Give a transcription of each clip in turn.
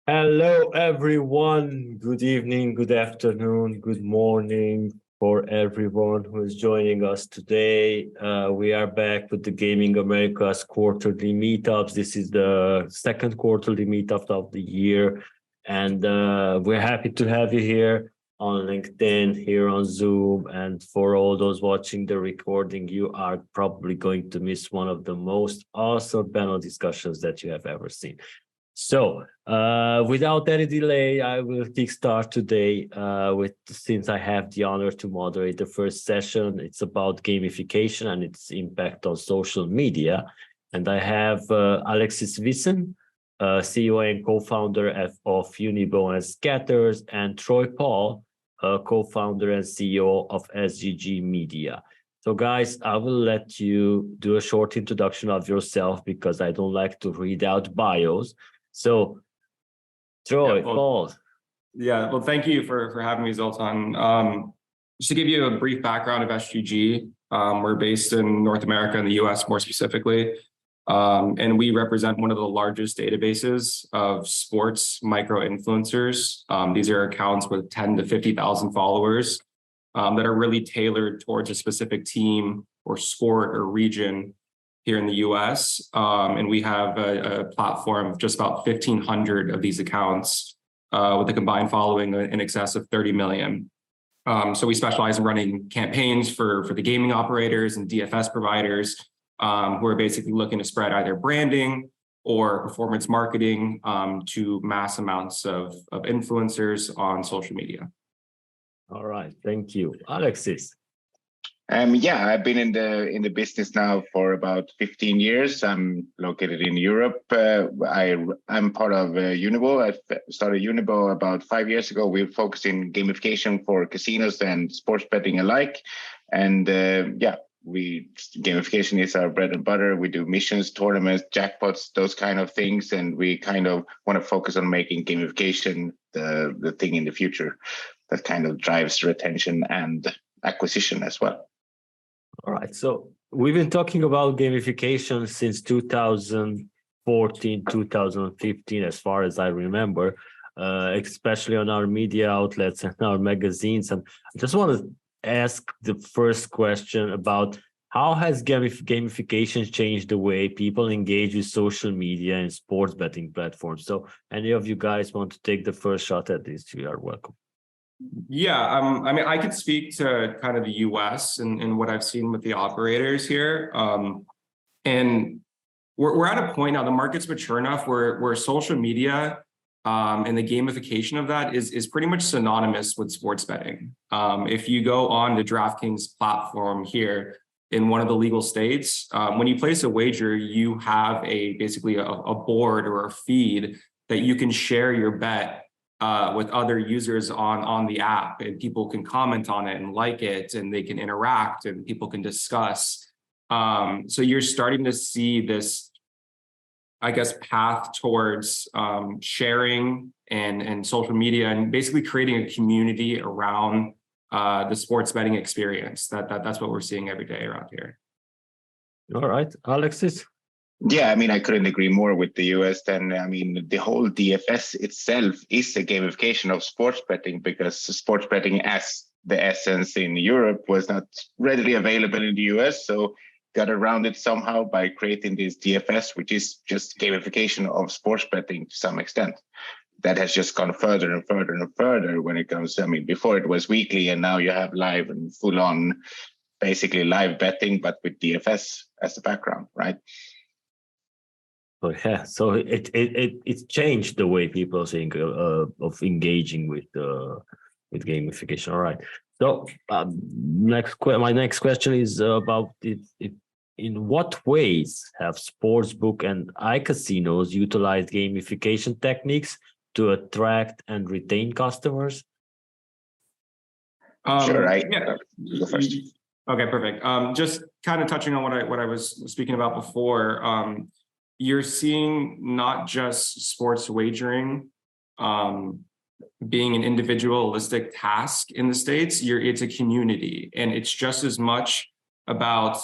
Hello, everyone. Good evening, good afternoon, good morning for everyone who is joining us today. We are back with the Gaming America's quarterly meetups. This is the second quarterly meetup of the year, and we're happy to have you here on LinkedIn, here on Zoom, and for all those watching the recording, you are probably going to miss one of the most awesome panel discussions that you have ever seen. So, without any delay, I will kickstart today since I have the honor to moderate the first session. It's about gamification and its impact on social media. And I have Alexis Wicén, CEO and co-founder of Unibo and Scatters, and Troy Paul, co-founder and CEO of SGG Media. So guys, I will let you do a short introduction of yourself because I don't like to read out bios. So, Troy, Paul. Yeah, well, thank you for having me, Zoltán. Just to give you a brief background of SGG, we're based in North America and the US more specifically, and we represent one of the largest databases of sports micro-influencers. These are accounts with 10 to 50,000 followers that are really tailored towards a specific team or sport or region here in the US, and we have a platform of just about 1,500 of these accounts with a combined following in excess of 30 million. So we specialize in running campaigns for the gaming operators and DFS providers who are basically looking to spread either branding or performance marketing to mass amounts of influencers on social media. All right, thank you. Alexis. Yeah, I've been in the business now for about 15 years. I'm located in Europe. I'm part of Unibo. I started Unibo about 5 years ago. We're focusing gamification for casinos and sports betting alike. And gamification is our bread and butter. We do missions, tournaments, jackpots, those kind of things. And we kind of want to focus on making gamification the thing in the future that kind of drives retention and acquisition as well. All right, so we've been talking about gamification since 2014, 2015, as far as I remember, especially on our media outlets and our magazines. And I just want to ask the first question about how has gamification changed the way people engage with social media and sports betting platforms? So any of you guys want to take the first shot at this, you are welcome. Yeah, I mean, I could speak to kind of the US and what I've seen with the operators here. And we're at a point now, the market's mature enough where social media and the gamification of that is pretty much synonymous with sports betting. If you go on the DraftKings platform here in one of the legal states, when you place a wager, you have basically a board or a feed that you can share your bet with other users on the app, and people can comment on it and like it, and they can interact and people can discuss. So you're starting to see this, I guess, path towards sharing and social media and basically creating a community around the sports betting experience. That's what we're seeing every day around here. All right, Alexis. Yeah, I mean, I couldn't agree more with the US. Then, I mean, the whole DFS itself is a gamification of sports betting because sports betting as the essence in Europe was not readily available in the US. So got around it somehow by creating this DFS, which is just gamification of sports betting to some extent. That has just gone further and further and further when it comes to, I mean, before it was weekly and now you have live and full on, basically live betting, but with DFS as the background, right? Oh, yeah, so it changed the way people think of engaging with gamification. All right. So my next question is about in what ways have sportsbook and iCasinos utilized gamification techniques to attract and retain customers? Sure, go first. Okay, perfect. Just kind of touching on what I was speaking about before. You're seeing not just sports wagering being an individualistic task in the States, it's a community, and it's just as much about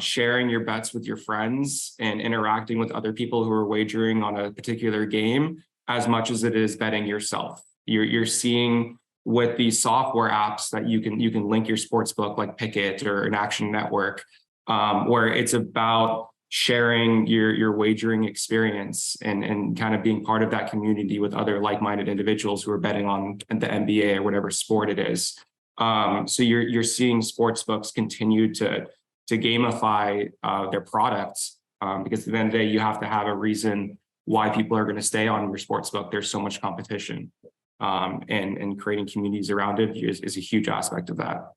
sharing your bets with your friends and interacting with other people who are wagering on a particular game as much as it is betting yourself. You're seeing with these software apps that you can link your sportsbook like Pickit or an Action Network, where it's about sharing your wagering experience and kind of being part of that community with other like-minded individuals who are betting on the NBA or whatever sport it is. So you're seeing sportsbooks continue to gamify their products, because at the end of the day, you have to have a reason why people are going to stay on your sportsbook. There's so much competition, and creating communities around it is a huge aspect of that.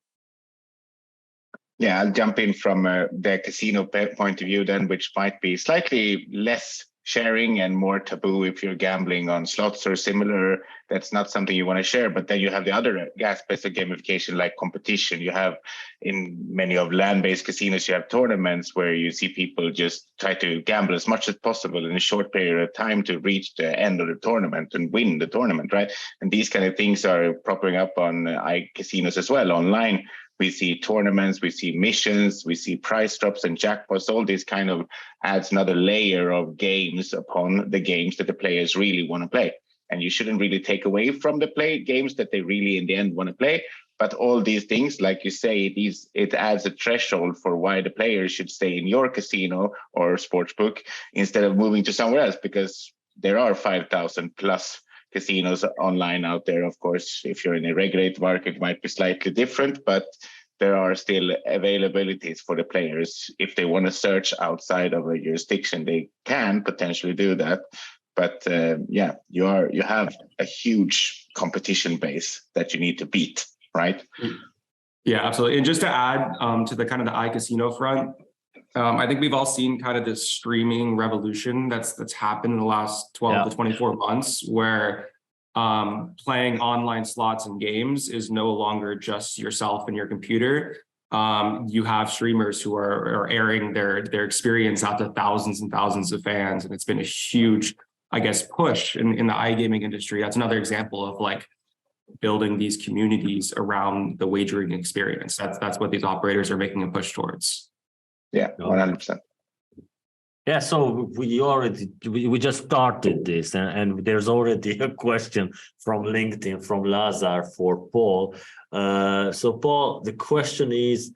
Yeah, I'll jump in from the casino point of view then, which might be slightly less sharing and more taboo if you're gambling on slots or similar. That's not something you want to share. But then you have the other aspects of gamification, like competition. You have in many of land-based casinos, you have tournaments where you see people just try to gamble as much as possible in a short period of time to reach the end of the tournament and win the tournament, right? And these kind of things are propping up on iCasinos as well online. We see tournaments, we see missions, we see prize drops and jackpots. All this kind of adds another layer of games upon the games that the players really want to play. And you shouldn't really take away from the play games that they really in the end want to play. But all these things, like you say, it adds a threshold for why the players should stay in your casino or sportsbook instead of moving to somewhere else, because there are 5,000 plus casinos online out there. Of course, if you're in a regulated market, it might be slightly different, but there are still availabilities for the players. If they want to search outside of a jurisdiction, they can potentially do that. But yeah, you have a huge competition base that you need to beat, right? Yeah, absolutely. And just to add to the kind of the iCasino front, I think we've all seen kind of this streaming revolution that's happened in the last 12 to 24 months, where playing online slots and games is no longer just yourself and your computer. You have streamers who are airing their experience out to thousands and thousands of fans, and it's been a huge, I guess, push in the iGaming industry. That's another example of like building these communities around the wagering experience. That's what these operators are making a push towards. Yeah, 100%. Yeah, so we just started this, and there's already a question from LinkedIn from Lazar for Paul. So Paul, the question is,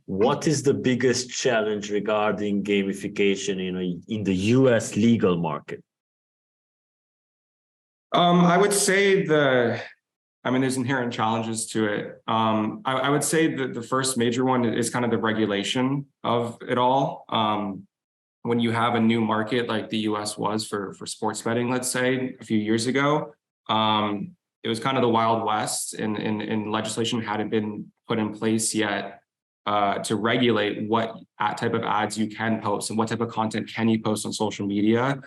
what is the biggest challenge regarding gamification in the US legal market? I would say there's inherent challenges to it. I would say that the first major one is kind of the regulation of it all. When you have a new market like the US was for sports betting, let's say a few years ago, it was kind of the Wild West, and legislation hadn't been put in place yet to regulate what type of ads you can post and what type of content can you post on social media.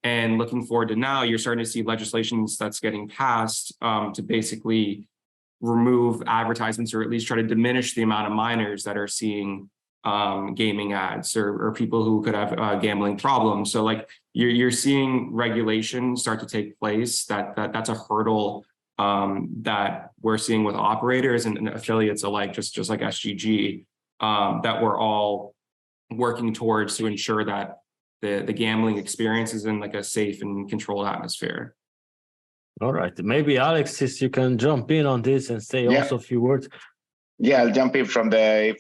And looking forward to now, you're starting to see legislations that's getting passed to basically remove advertisements, or at least try to diminish the amount of minors that are seeing gaming ads or people who could have gambling problems. So like you're seeing regulation start to take place. That's a hurdle that we're seeing with operators and affiliates alike, just like SGG, that we're all working towards to ensure that the gambling experience is in like a safe and controlled atmosphere. All right, maybe Alexis, you can jump in on this and say also a few words. Yeah, I'll jump in from the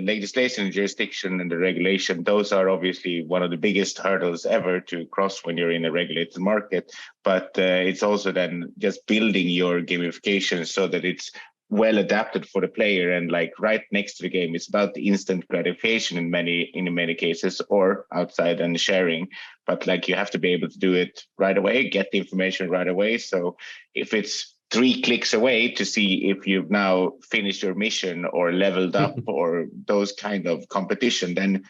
legislation, jurisdiction, and the regulation. Those are obviously one of the biggest hurdles ever to cross when you're in a regulated market. But it's also then just building your gamification so that it's well adapted for the player, and like right next to the game. It's about the instant gratification in many cases, or outside and sharing. But like you have to be able to do it right away, get the information right away. So if it's 3 clicks away to see if you've now finished your mission or leveled up or those kind of competition, then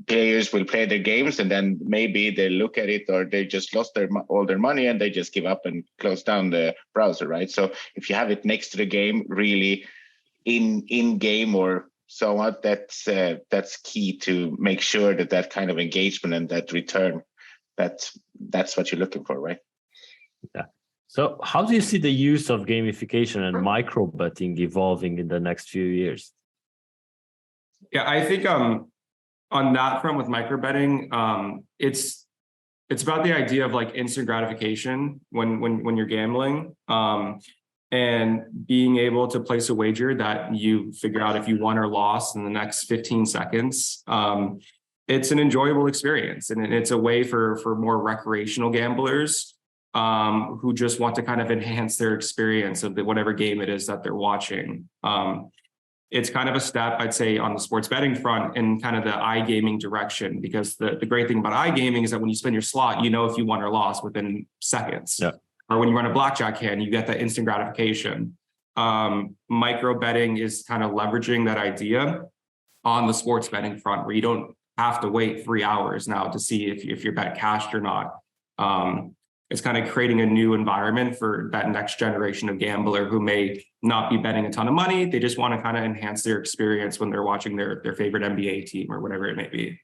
players will play their games, and then maybe they look at it, or they just lost all their money and they just give up and close down the browser, right? So if you have it next to the game, really in game or so on, that's key to make sure that kind of engagement and that return, that's what you're looking for, right? Yeah. So how do you see the use of gamification and micro betting evolving in the next few years? Yeah, I think on that front with micro betting, it's it's about the idea of like instant gratification when you're gambling, and being able to place a wager that you figure out if you won or lost in the next 15 seconds. It's an enjoyable experience, and it's a way for more recreational gamblers who just want to kind of enhance their experience of whatever game it is that they're watching. It's kind of a step, I'd say, on the sports betting front in kind of the iGaming direction, because the great thing about iGaming is that when you spin your slot, you know if you won or lost within seconds. Yeah. Or when you run a blackjack hand, you get that instant gratification. Micro betting is kind of leveraging that idea on the sports betting front, where you don't have to wait 3 hours now to see if your bet cashed or not. It's kind of creating a new environment for that next generation of gambler who may not be betting a ton of money. They just want to kind of enhance their experience when they're watching their favorite NBA team or whatever it may be.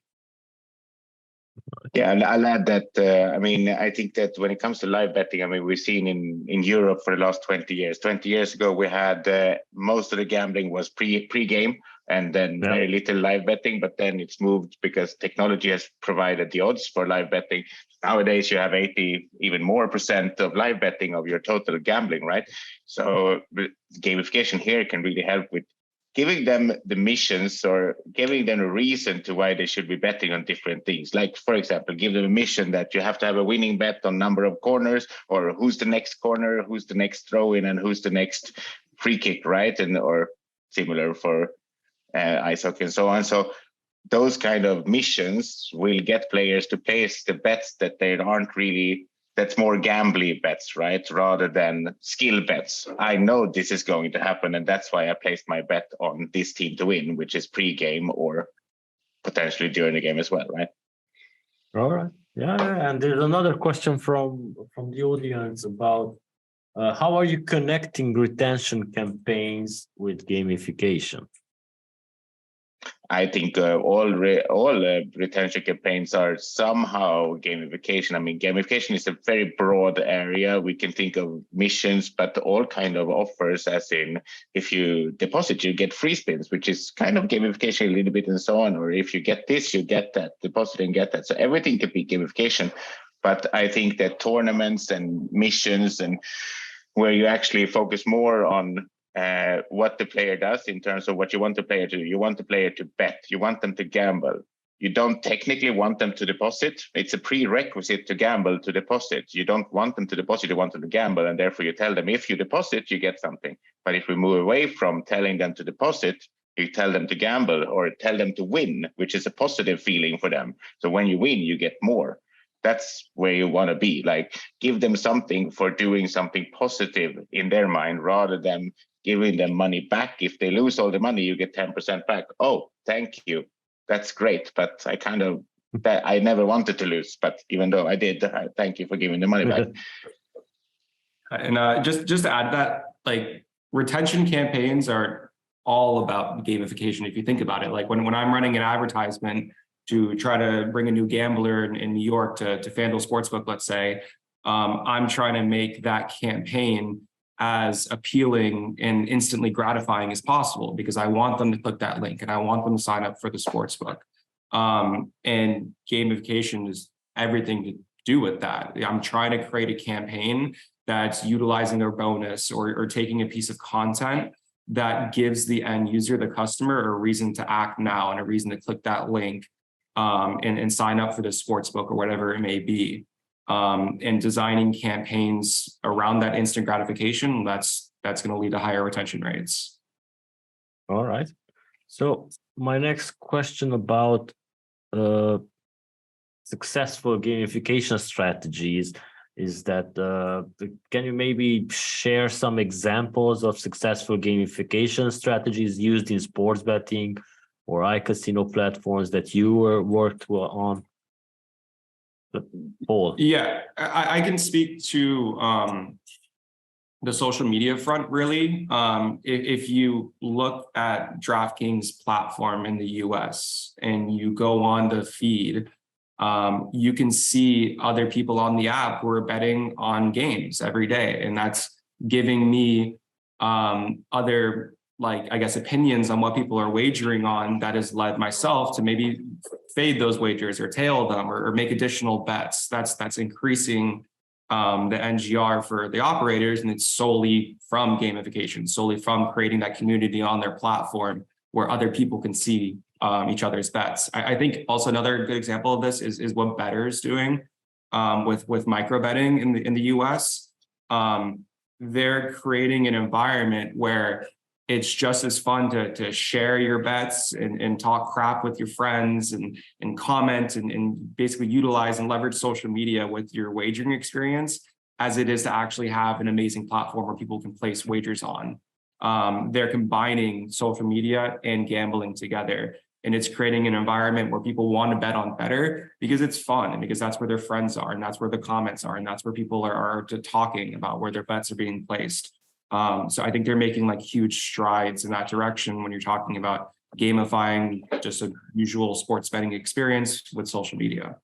Yeah, I'll add that, I mean, I think that when it comes to live betting, I mean, we've seen in Europe for the last 20 years. 20 years ago, we had most of the gambling was pre-game and then very little live betting, but then it's moved because technology has provided the odds for live betting. Nowadays, you have 80, even more % of live betting of your total gambling, right? So gamification here can really help with giving them the missions or giving them a reason to why they should be betting on different things. Like, for example, give them a mission that you have to have a winning bet on number of corners, or who's the next corner, who's the next throw in, and who's the next free kick, right? And or similar for ice hockey and so on. So those kind of missions will get players to place the bets that they aren't really, that's more gambly bets, right? Rather than skill bets. I know this is going to happen, and that's why I placed my bet on this team to win, which is pre-game or potentially during the game as well, right? All right. Yeah. And there's another question from the audience about how are you connecting retention campaigns with gamification? I think all retention campaigns are somehow gamification. I mean, gamification is a very broad area. We can think of missions, but all kind of offers, as in if you deposit, you get free spins, which is kind of gamification a little bit and so on. Or if you get this, you get that, deposit and get that. So everything can be gamification. But I think that tournaments and missions and where you actually focus more on what the player does in terms of what you want the player to do. You want the player to bet. You want them to gamble. You don't technically want them to deposit. It's a prerequisite to gamble to deposit. You don't want them to deposit, you want them to gamble. And therefore you tell them, if you deposit, you get something. But if we move away from telling them to deposit, you tell them to gamble or tell them to win, which is a positive feeling for them. So when you win, you get more. That's where you want to be. Like, give them something for doing something positive in their mind, rather than giving them money back. If they lose all the money, you get 10% back. Oh, thank you. That's great. But I never wanted to lose. But even though I did, thank you for giving the money back. And just to add that, like, retention campaigns are all about gamification. If you think about it, like when I'm running an advertisement to try to bring a new gambler in New York to FanDuel Sportsbook, let's say, I'm trying to make that campaign as appealing and instantly gratifying as possible, because I want them to click that link and I want them to sign up for the sportsbook. And gamification is everything to do with that. I'm trying to create a campaign that's utilizing a bonus or taking a piece of content that gives the end user, the customer, a reason to act now and a reason to click that link and sign up for the sportsbook or whatever it may be. And designing campaigns around that instant gratification, that's going to lead to higher retention rates. All right. So my next question about successful gamification strategies is that can you maybe share some examples of successful gamification strategies used in sports betting or iCasino platforms that you worked on? Paul. Yeah, I can speak to the social media front, really. If you look at DraftKings platform in the US and you go on the feed, you can see other people on the app who are betting on games every day. And that's giving me other I guess, opinions on what people are wagering on that has led myself to maybe fade those wagers or tail them or make additional bets. That's increasing the NGR for the operators, and it's solely from gamification, solely from creating that community on their platform where other people can see each other's bets. I think also another good example of this is what Betr is doing with micro betting in the US. They're creating an environment where it's just as fun to share your bets and talk crap with your friends and comment and basically utilize and leverage social media with your wagering experience as it is to actually have an amazing platform where people can place wagers on. They're combining social media and gambling together. And it's creating an environment where people want to bet on Betr because it's fun and because that's where their friends are and that's where the comments are and that's where people are talking about where their bets are being placed. So I think they're making like huge strides in that direction when you're talking about gamifying just a usual sports betting experience with social media.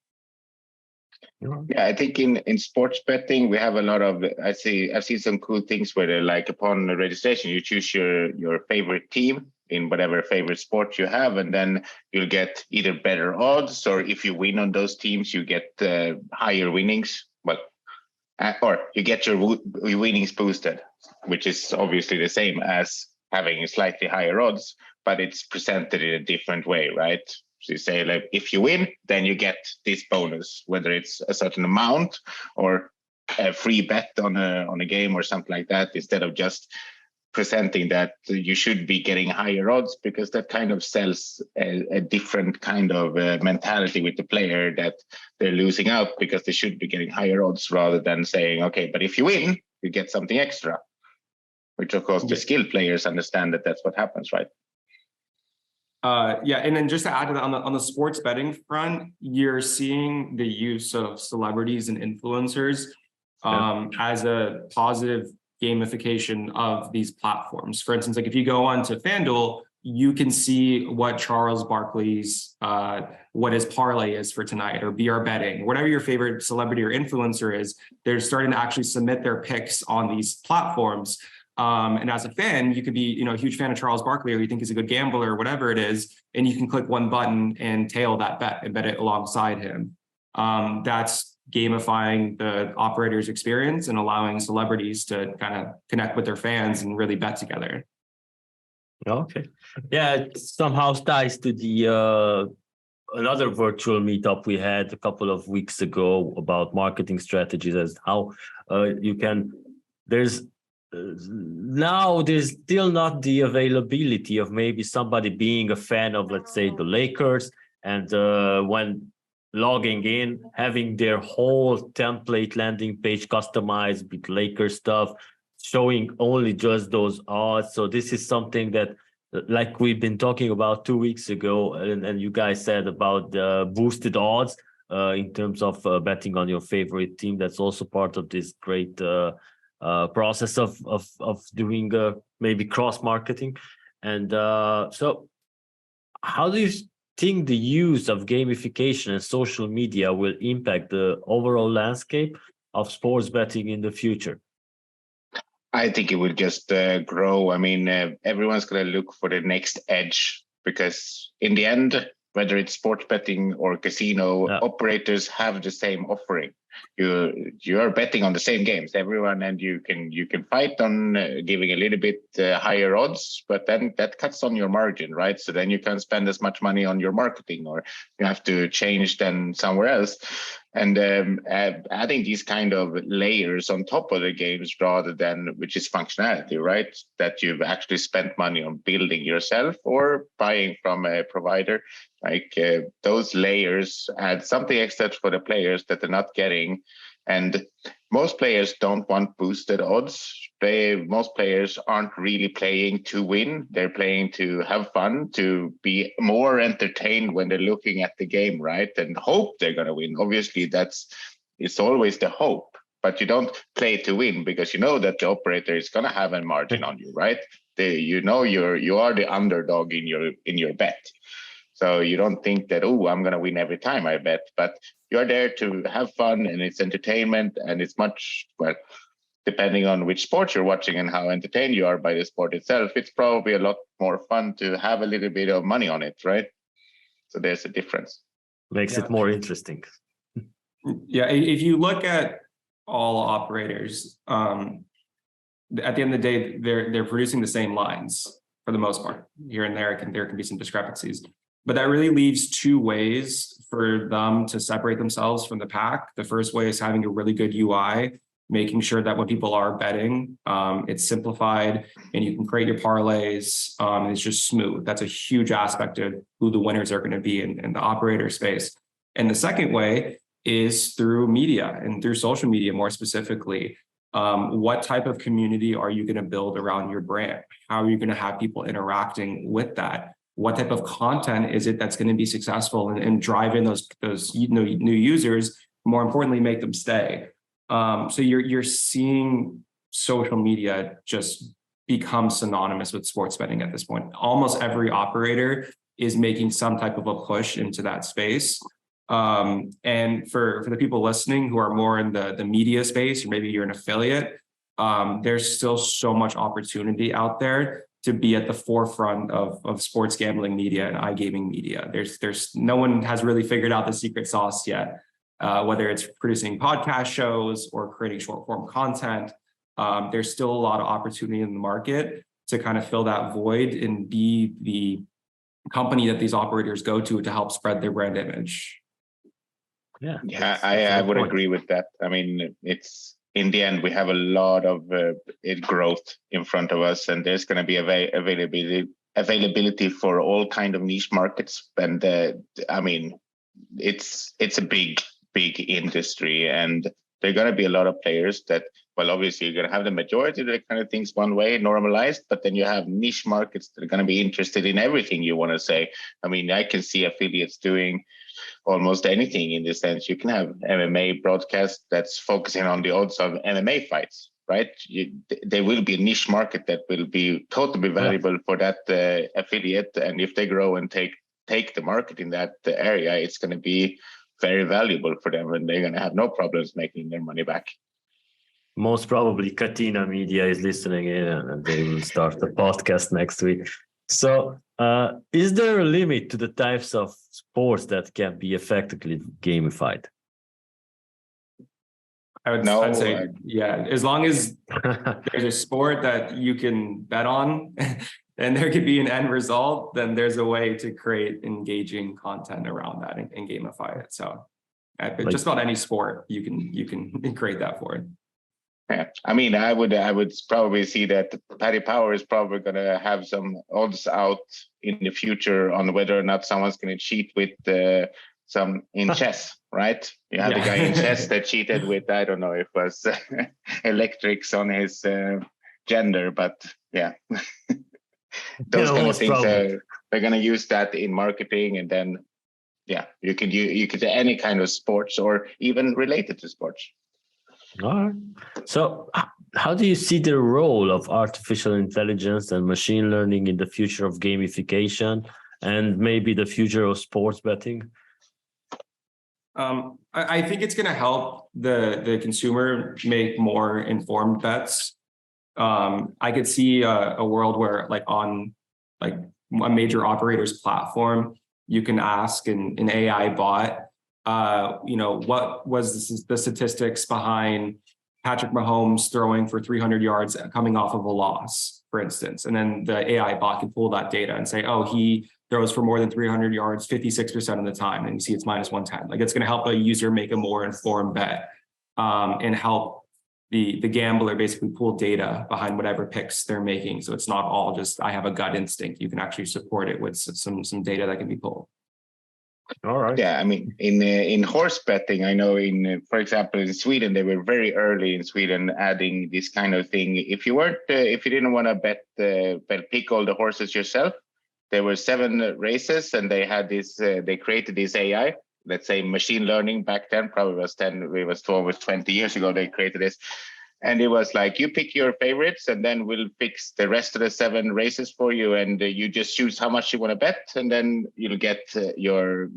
Yeah, I think in sports betting we have a lot of I've seen some cool things where like upon registration you choose your favorite team in whatever favorite sport you have, and then you'll get either better odds, or if you win on those teams you get higher winnings, or you get your winnings boosted, which is obviously the same as having slightly higher odds, but it's presented in a different way, right? So you say, like, if you win, then you get this bonus, whether it's a certain amount or a free bet on a game or something like that, instead of just presenting that you should be getting higher odds, because that kind of sells a different kind of mentality with the player, that they're losing out because they should be getting higher odds, rather than saying, okay, but if you win, you get something extra, which of course the skilled players understand that that's what happens, right? Yeah, and then just to add to that, on the sports betting front, you're seeing the use of celebrities and influencers as a positive gamification of these platforms. For instance, like if you go on to FanDuel, you can see what Charles Barkley's what his parlay is for tonight, or BR betting, whatever your favorite celebrity or influencer is. They're starting to actually submit their picks on these platforms. And as a fan, you could be, a huge fan of Charles Barkley, or you think he's a good gambler or whatever it is, and you can click one button and tail that bet and bet it alongside him. That's gamifying the operator's experience and allowing celebrities to kind of connect with their fans and really bet together. Okay. Yeah, it somehow ties to the another virtual meetup we had a couple of weeks ago about marketing strategies, as how you can, there's still not the availability of maybe somebody being a fan of, let's say, the Lakers, and when logging in, having their whole template landing page customized with Lakers stuff, showing only just those odds. So this is something that, like we've been talking about 2 weeks ago, and you guys said about the boosted odds in terms of betting on your favorite team. That's also part of this great process of doing maybe cross marketing. And so how do you think the use of gamification and social media will impact the overall landscape of sports betting in the future? I think it will just grow. I mean, everyone's going to look for the next edge, because in the end, whether it's sports betting or casino, operators have the same offering. You are betting on the same games, everyone, and you can fight on giving a little bit higher odds, but then that cuts on your margin, right? So then you can't spend as much money on your marketing, or you have to change then somewhere else. And adding these kind of layers on top of the games, rather than, which is functionality, right? That you've actually spent money on building yourself or buying from a provider. Like those layers add something extra for the players that they're not getting. And most players don't want boosted odds. Most players aren't really playing to win. They're playing to have fun, to be more entertained when they're looking at the game, right? And hope they're going to win. Obviously, it's always the hope, but you don't play to win, because you know that the operator is going to have a margin on you, right? You are the underdog in your bet. So you don't think that, oh, I'm going to win every time I bet, but you're there to have fun, and it's entertainment, and it's much, well, depending on which sport you're watching and how entertained you are by the sport itself, it's probably a lot more fun to have a little bit of money on it, right? So there's a difference. Makes it more interesting. Yeah, if you look at all operators, at the end of the day, they're producing the same lines for the most part. Here and there can be some discrepancies, but that really leaves two ways for them to separate themselves from the pack. The first way is having a really good UI, making sure that when people are betting, it's simplified and you can create your parlays. It's just smooth. That's a huge aspect of who the winners are going to be in the operator space. And the second way is through media and through social media, more specifically. What type of community are you going to build around your brand? How are you going to have people interacting with that? What type of content is it that's going to be successful and drive in those new users? More importantly, make them stay. So you're seeing social media just become synonymous with sports betting at this point. Almost every operator is making some type of a push into that space. And for the people listening who are more in the media space, or maybe you're an affiliate, there's still so much opportunity out there to be at the forefront of sports gambling media and iGaming media. There's no one has really figured out the secret sauce yet, whether it's producing podcast shows or creating short form content. There's still a lot of opportunity in the market to kind of fill that void and be the company that these operators go to help spread their brand image. Yeah, I would agree with that. I mean, it's in the end, we have a lot of growth in front of us, and there's going to be availability for all kind of niche markets. And I mean, it's a big industry, and there are going to be a lot of players that, well, obviously you're going to have the majority of the kind of things one way normalized, but then you have niche markets that are going to be interested in everything you want to say. I mean, I can see affiliates doing almost anything in this sense. You can have MMA broadcast that's focusing on the odds of MMA fights, right? There will be a niche market that will be totally valuable for that affiliate. And if they grow and take the market in that area, it's going to be very valuable for them, and they're going to have no problems making their money back. Most probably Katina Media is listening in, and they will start the podcast next week. So is there a limit to the types of sports that can be effectively gamified? I'd say, yeah, as long as there's a sport that you can bet on and there could be an end result, then there's a way to create engaging content around that and gamify it. So just about any sport, you can create that for it. Yeah, I mean, I would probably see that Paddy Power is probably going to have some odds out in the future on whether or not someone's going to cheat with some in chess, right? You have the guy in chess that cheated with, I don't know if it was electrics on his gender, but yeah. Those kind of things, they're going to use that in marketing, and then, yeah, you could do any kind of sports or even related to sports. All right. So how do you see the role of artificial intelligence and machine learning in the future of gamification and maybe the future of sports betting? I think it's going to help the consumer make more informed bets. I could see a world where, like, on like a major operator's platform, you can ask an AI bot, what was the statistics behind Patrick Mahomes throwing for 300 yards coming off of a loss, for instance. And then the AI bot can pull that data and say, oh, he throws for more than 300 yards 56% of the time. And you see it's minus 110. Like, it's going to help a user make a more informed bet and help the gambler basically pull data behind whatever picks they're making. So it's not all just, I have a gut instinct. You can actually support it with some data that can be pulled. All right. Yeah, I mean, in horse betting, I know for example, in Sweden, they were very early in Sweden adding this kind of thing. If you didn't want to pick all the horses yourself, there were 7 races, and they had this. They created this AI. Let's say machine learning back then, probably was 20 years ago. They created this. And it was like, you pick your favorites, and then we'll fix the rest of the 7 races for you. And you just choose how much you want to bet. And then you'll get your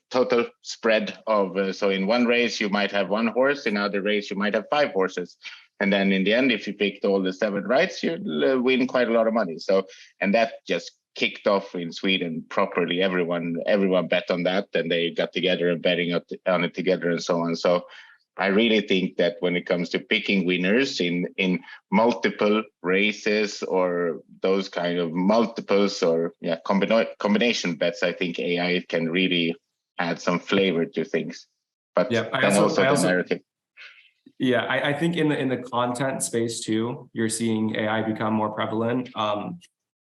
total spread of, so in one race, you might have 1 horse. In another race, you might have 5 horses. And then in the end, if you picked all the 7 rights, you'll win quite a lot of money. So, and that just kicked off in Sweden properly. Everyone bet on that, and they got together and betting on it together and so on. So I really think that when it comes to picking winners in multiple races or those kind of multiples or combination bets, I think AI can really add some flavor to things. But yeah, then also the narrative. Yeah, I think in the content space too, you're seeing AI become more prevalent.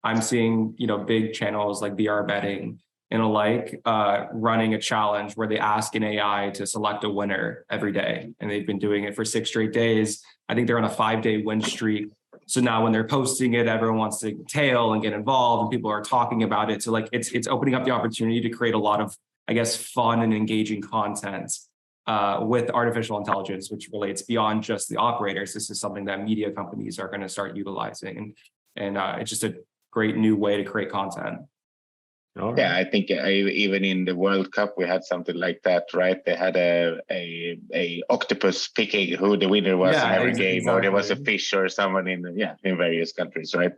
I'm seeing, big channels like VR betting and alike running a challenge where they ask an AI to select a winner every day. And they've been doing it for 6 straight days. I think they're on a 5-day win streak. So now when they're posting it, everyone wants to tail and get involved and people are talking about it. So like it's opening up the opportunity to create a lot of, I guess, fun and engaging content with artificial intelligence, which relates beyond just the operators. This is something that media companies are going to start utilizing. And it's just a great new way to create content. Right. Yeah, I think even in the World Cup, we had something like that, right? They had a octopus picking who the winner was in every game, exactly. Or there was a fish or someone in various countries, right?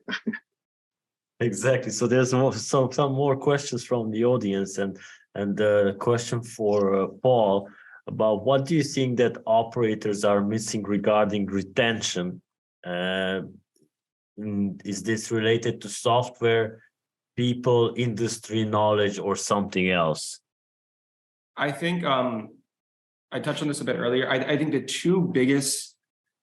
Exactly. So there's some more questions from the audience, and the question for Paul about what do you think that operators are missing regarding retention? Is this related to software, people, industry knowledge, or something else? I think I touched on this a bit earlier. I think the 2 biggest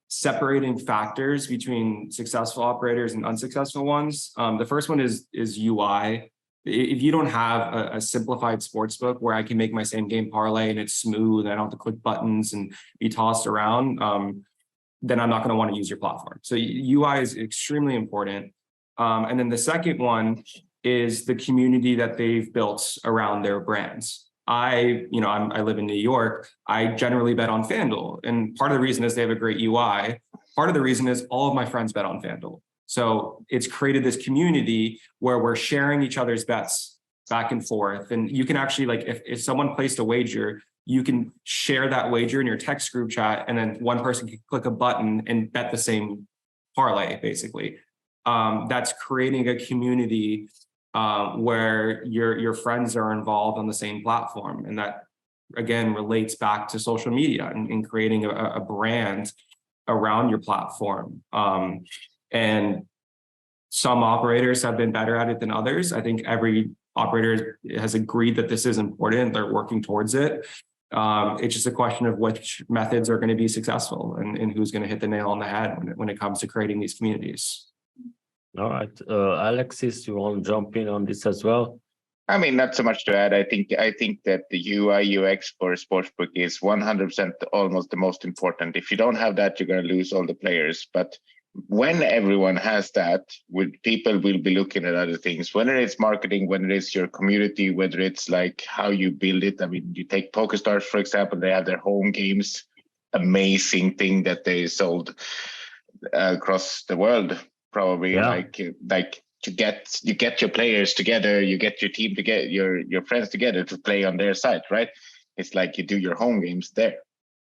separating factors between successful operators and unsuccessful ones. The first one is UI. If you don't have a simplified sportsbook where I can make my same game parlay and it's smooth and I don't have to click buttons and be tossed around, then I'm not going to want to use your platform. So UI is extremely important. And then the second one is the community that they've built around their brands. I live in New York. I generally bet on FanDuel. And part of the reason is they have a great UI. Part of the reason is all of my friends bet on FanDuel. So it's created this community where we're sharing each other's bets back and forth. And you can actually, like, if someone placed a wager, you can share that wager in your text group chat, and then one person can click a button and bet the same parlay, basically. That's creating a community where your friends are involved on the same platform. And that, again, relates back to social media and creating a brand around your platform. And some operators have been better at it than others. I think every operator has agreed that this is important. They're working towards it. It's just a question of which methods are going to be successful and who's going to hit the nail on the head when it comes to creating these communities. All right. Alexis, you want to jump in on this as well? I mean, not so much to add. I think that the UI UX for a sportsbook is 100% almost the most important. If you don't have that, you're going to lose all the players. But when everyone has that, people will be looking at other things, whether it's marketing, whether it's your community, whether it's like how you build it. I mean, you take PokerStars, for example, they have their home games, amazing thing that they sold across the world, probably. Yeah. Like you get your players together, you get your team together, your friends together to play on their side, right? It's like you do your home games there.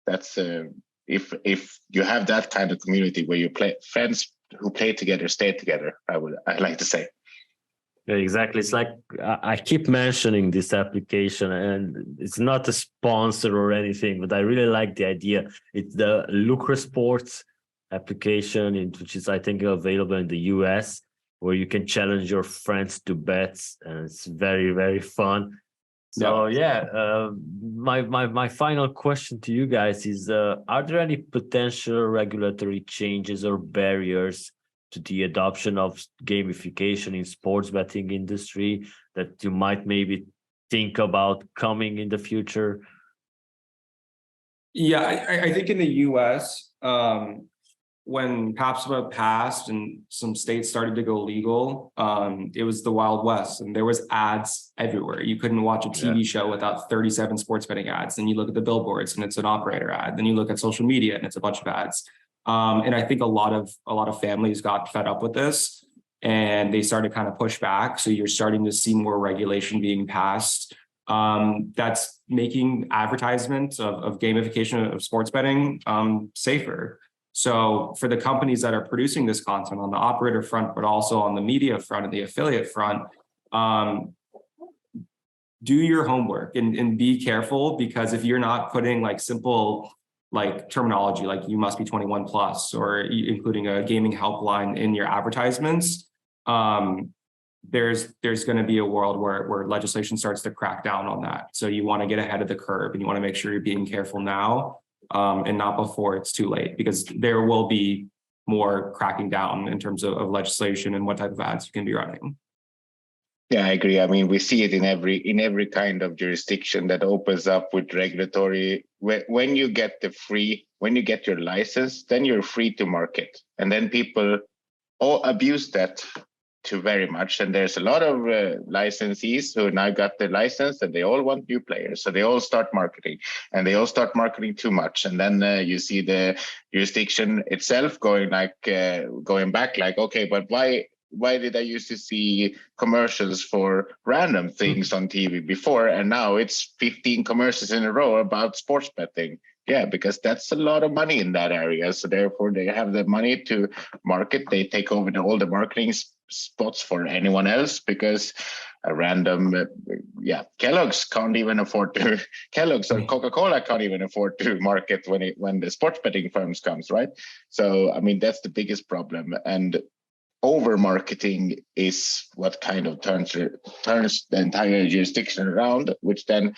That's if you have that kind of community where you play, friends who play together stay together, I like to say. Yeah, exactly. It's like I keep mentioning this application, and it's not a sponsor or anything, but I really like the idea. It's the Lucre Sports application, which is, I think, available in the US, where you can challenge your friends to bets, and it's very, very fun. So my final question to you guys is: are there any potential regulatory changes or barriers to the adoption of gamification in sports betting industry that you might maybe think about coming in the future? Yeah, I think in the US, when PASPA passed and some states started to go legal, it was the Wild West, and there was ads everywhere. You couldn't watch a TV show without 37 sports betting ads. Then you look at the billboards and it's an operator ad. Then you look at social media and it's a bunch of ads. And I think a lot of families got fed up with this, and they started kind of push back. So you're starting to see more regulation being passed. That's making advertisements of gamification of sports betting safer. So for the companies that are producing this content on the operator front, but also on the media front and the affiliate front, do your homework and be careful, because if you're not putting like simple like terminology, like you must be 21 plus, or including a gaming helpline in your advertisements, there's going to be a world where legislation starts to crack down on that. So you want to get ahead of the curve, and you want to make sure you're being careful now, and not before it's too late, because there will be more cracking down in terms of legislation and what type of ads you can be running. Yeah, I agree. I mean, we see it in every kind of jurisdiction that opens up with regulatory. When you get your license, then you're free to market, and then people all abuse that too very much. And there's a lot of licensees who now got the license, and they all want new players, so they all start marketing, and they all start marketing too much. And then you see the jurisdiction itself going back, like, okay, but why did I used to see commercials for random things on TV before, and now it's 15 commercials in a row about sports betting? Yeah, because that's a lot of money in that area. So therefore, they have the money to market. They take over all the marketing spots for anyone else, because a random, Kellogg's can't even afford to. Kellogg's or Coca-Cola can't even afford to market when the sports betting firms comes, right? So I mean, that's the biggest problem. And over marketing is what kind of turns the entire jurisdiction around, which then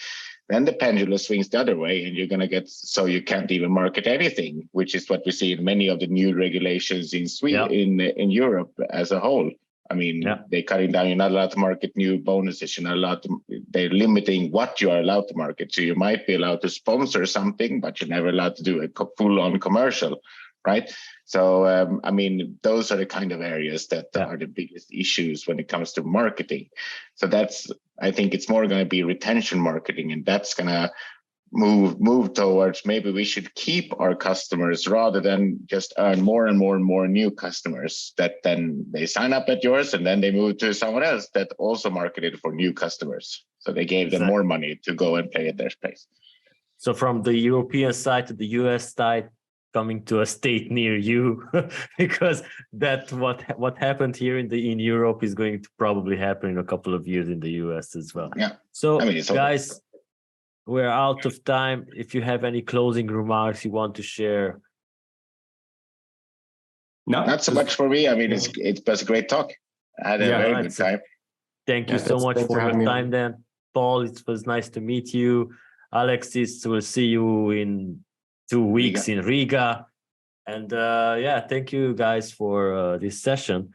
the pendulum swings the other way, and you're going to get, so you can't even market anything, which is what we see in many of the new regulations in Sweden, in Europe as a whole. I mean, they're cutting down. You're not allowed to market new bonuses. You're not allowed to. They're limiting what you are allowed to market. So you might be allowed to sponsor something, but you're never allowed to do a full-on commercial, right? So, I mean, those are the kind of areas that are the biggest issues when it comes to marketing. So I think it's more going to be retention marketing, and that's going to move towards, maybe we should keep our customers rather than just earn more and more and more new customers that then they sign up at yours, and then they move to someone else that also marketed for new customers. So they gave them more money to go and play at their space. So from the European side to the US side, coming to a state near you, because what happened here in Europe is going to probably happen in a couple of years in the US as well. Yeah. So guys, we're out of time. If you have any closing remarks you want to share. No, not so much for me. I mean, it was a great talk. I had a very good time. Thank you so much for your time then. Paul, it was nice to meet you. Alexis, we'll see you in 2 weeks in Riga. And thank you guys for this session.